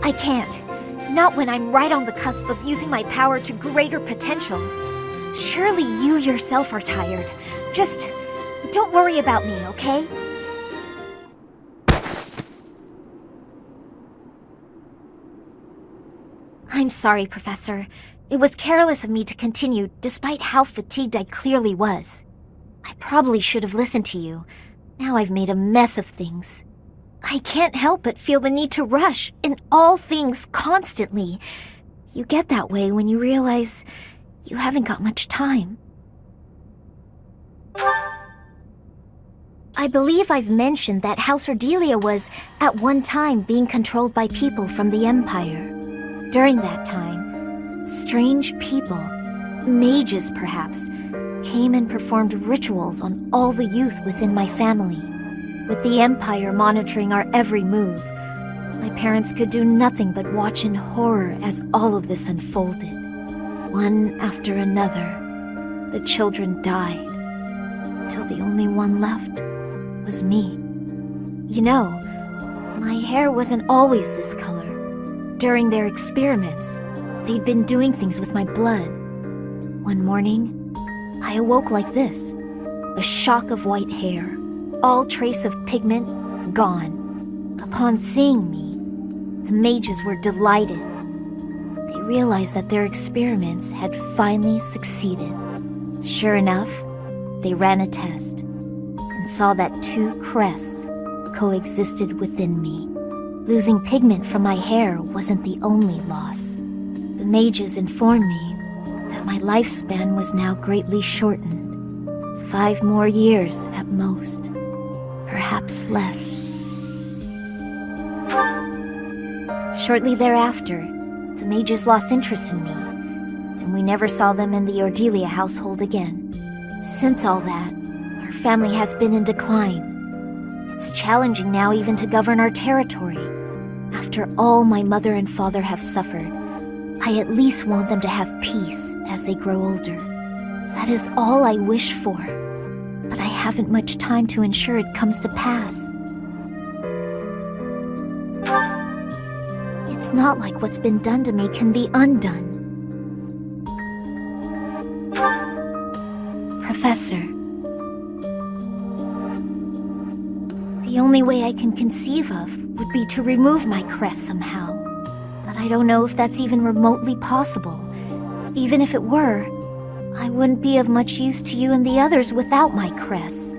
I can't. Not when I'm right on the cusp of using my power to greater potential. Surely you yourself are tired. Just don't worry about me, okay? I'm sorry, Professor. It was careless of me to continue, despite how fatigued I clearly was. I probably should have listened to you. Now I've made a mess of things. I can't help but feel the need to rush in all things constantly. You get that way when you realize you haven't got much time. I believe I've mentioned that House Ardelia was, at one time, being controlled by people from the Empire. During that time, strange people, mages perhaps, came and performed rituals on all the youth within my family. With the Empire monitoring our every move, my parents could do nothing but watch in horror as all of this unfolded. One after another, The children died, until the only one left was me. You know, my hair wasn't always this color. During their experiments, they'd been doing things with my blood. One morning, I awoke like this. A shock of white hair, all trace of pigment gone. Upon seeing me, the mages were delighted. They realized that their experiments had finally succeeded. Sure enough, they ran a test and saw that two crests coexisted within me. Losing pigment from my hair wasn't the only loss. The mages informed me that my lifespan was now greatly shortened. 5 more years at most, perhaps less. Shortly thereafter, the mages lost interest in me, and we never saw them in the Ordelia household again. Since all that, our family has been in decline. It's challenging now even to govern our territory. After all my mother and father have suffered, I at least want them to have peace as they grow older. That is all I wish for, but I haven't much time to ensure it comes to pass. It's not like what's been done to me can be undone. Professor, the only way I can conceive of would be to remove my crest somehow. But I don't know if that's even remotely possible. Even if it were, I wouldn't be of much use to you and the others without my crests.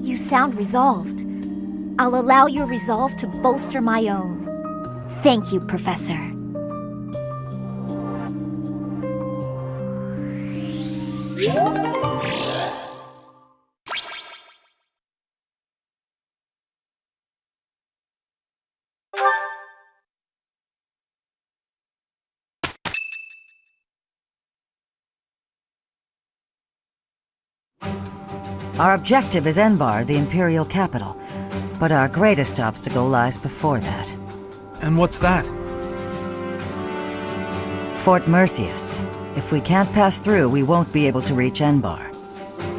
You sound resolved. I'll allow your resolve to bolster my own. Thank you, Professor. Our objective is Enbar, the Imperial capital, but our greatest obstacle lies before that. And what's that? Fort Mercius. If we can't pass through, we won't be able to reach Enbar.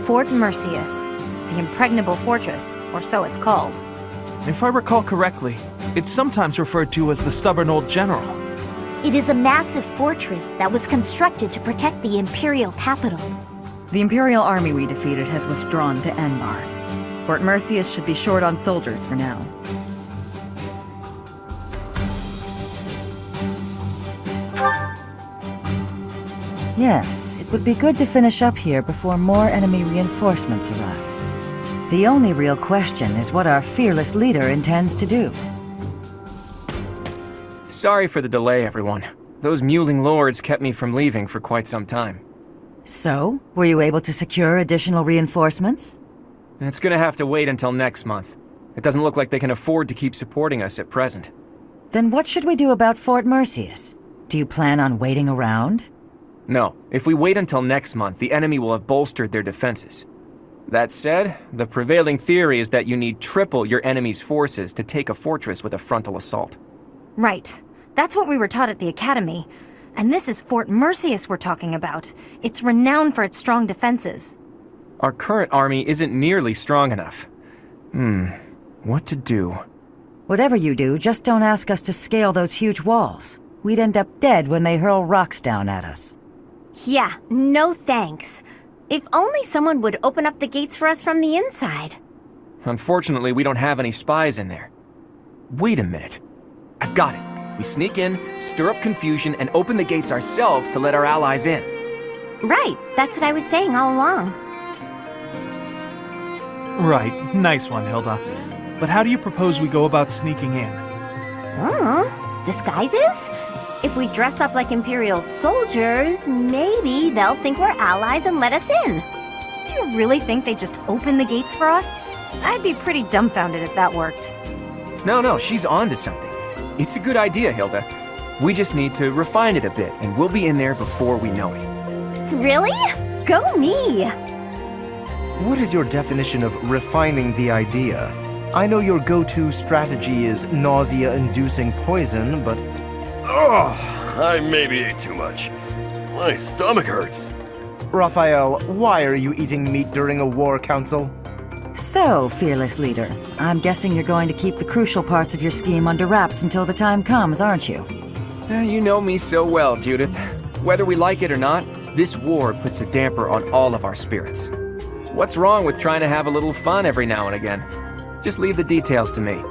Fort Mercius, the impregnable fortress, or so it's called. If I recall correctly, it's sometimes referred to as the Stubborn Old General. It is a massive fortress that was constructed to protect the Imperial capital. The Imperial army we defeated has withdrawn to Enbar. Fort Mercius should be short on soldiers for now. Yes, it would be good to finish up here before more enemy reinforcements arrive. The only real question is what our fearless leader intends to do. Sorry for the delay, everyone. Those mewling lords kept me from leaving for quite some time. So, were you able to secure additional reinforcements? It's gonna have to wait until next month. It doesn't look like they can afford to keep supporting us at present. Then what should we do about Fort Mercius? Do you plan on waiting around? No, if we wait until next month, the enemy will have bolstered their defenses. That said, the prevailing theory is that you need triple your enemy's forces to take a fortress with a frontal assault. Right. That's what we were taught at the academy. And this is Fort Mercius we're talking about. It's renowned for its strong defenses. Our current army isn't nearly strong enough. What to do? Whatever you do, just don't ask us to scale those huge walls. We'd end up dead when they hurl rocks down at us. Yeah, no thanks. If only someone would open up the gates for us from the inside. Unfortunately, we don't have any spies in there. Wait a minute. I've got it. We sneak in, stir up confusion, and open the gates ourselves to let our allies in. Right, that's what I was saying all along. Right, nice one, Hilda. But how do you propose we go about sneaking in? Disguises? If we dress up like Imperial soldiers, maybe they'll think we're allies and let us in. Do you really think they'd just open the gates for us? I'd be pretty dumbfounded if that worked. No, she's onto something. It's a good idea, Hilda. We just need to refine it a bit, and we'll be in there before we know it. Really? Go me! What is your definition of refining the idea? I know your go-to strategy is nausea-inducing poison, but... I maybe ate too much. My stomach hurts. Raphael, why are you eating meat during a war council? So, fearless leader, I'm guessing you're going to keep the crucial parts of your scheme under wraps until the time comes, aren't you? You know me so well, Judith. Whether we like it or not, this war puts a damper on all of our spirits. What's wrong with trying to have a little fun every now and again? Just leave the details to me.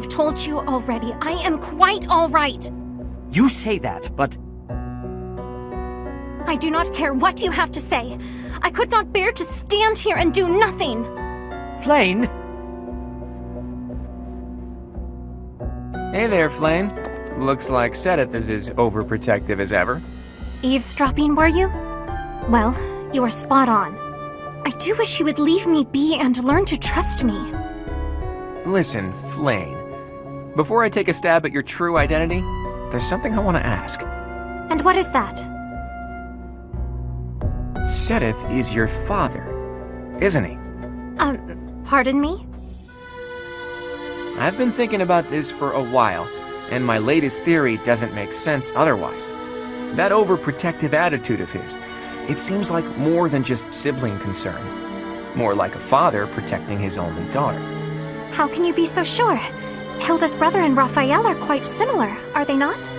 Told you already, I am quite all right. You say that, but... I do not care what you have to say. I could not bear to stand here and do nothing. Flayn? Hey there, Flayn. Looks like Sothis is as overprotective as ever. Eavesdropping, were you? Well, you are spot on. I do wish you would leave me be and learn to trust me. Listen, Flayn. Before I take a stab at your true identity, there's something I want to ask. And what is that? Sothis is your father, isn't he? Pardon me? I've been thinking about this for a while, and my latest theory doesn't make sense otherwise. That overprotective attitude of his, it seems like more than just sibling concern. More like a father protecting his only daughter. How can you be so sure? Hilda's brother and Raphael are quite similar, are they not?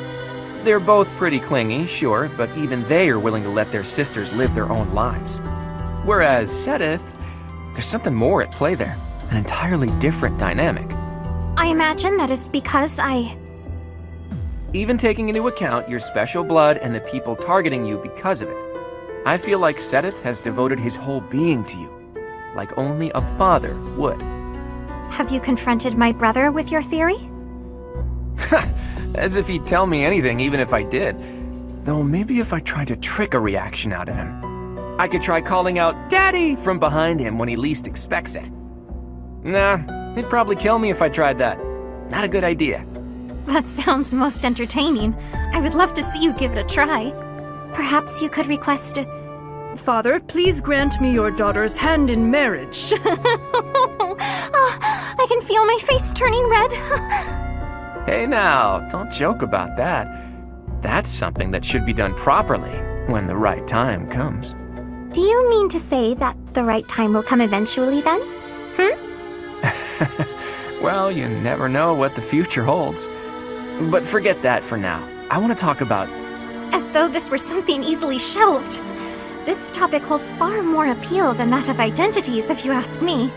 They're both pretty clingy, sure, but even they are willing to let their sisters live their own lives. Whereas Sothis, there's something more at play there, an entirely different dynamic. I imagine that is because Even taking into account your special blood and the people targeting you because of it, I feel like Sothis has devoted his whole being to you, like only a father would. Have you confronted my brother with your theory? As if he'd tell me anything, even if I did. Though maybe if I tried to trick a reaction out of him. I could try calling out, "Daddy!" from behind him when he least expects it. Nah, he'd probably kill me if I tried that. not a good idea. That sounds most entertaining. I would love to see you give it a try. Perhaps you could request a... Father, please grant me your daughter's hand in marriage. I can feel my face turning red. Hey now, don't joke about that. That's something that should be done properly when the right time comes. Do you mean to say that the right time will come eventually then? Well, you never know what the future holds. But forget that for now. I want to talk about... As though this were something easily shelved. This topic holds far more appeal than that of identities, if you ask me.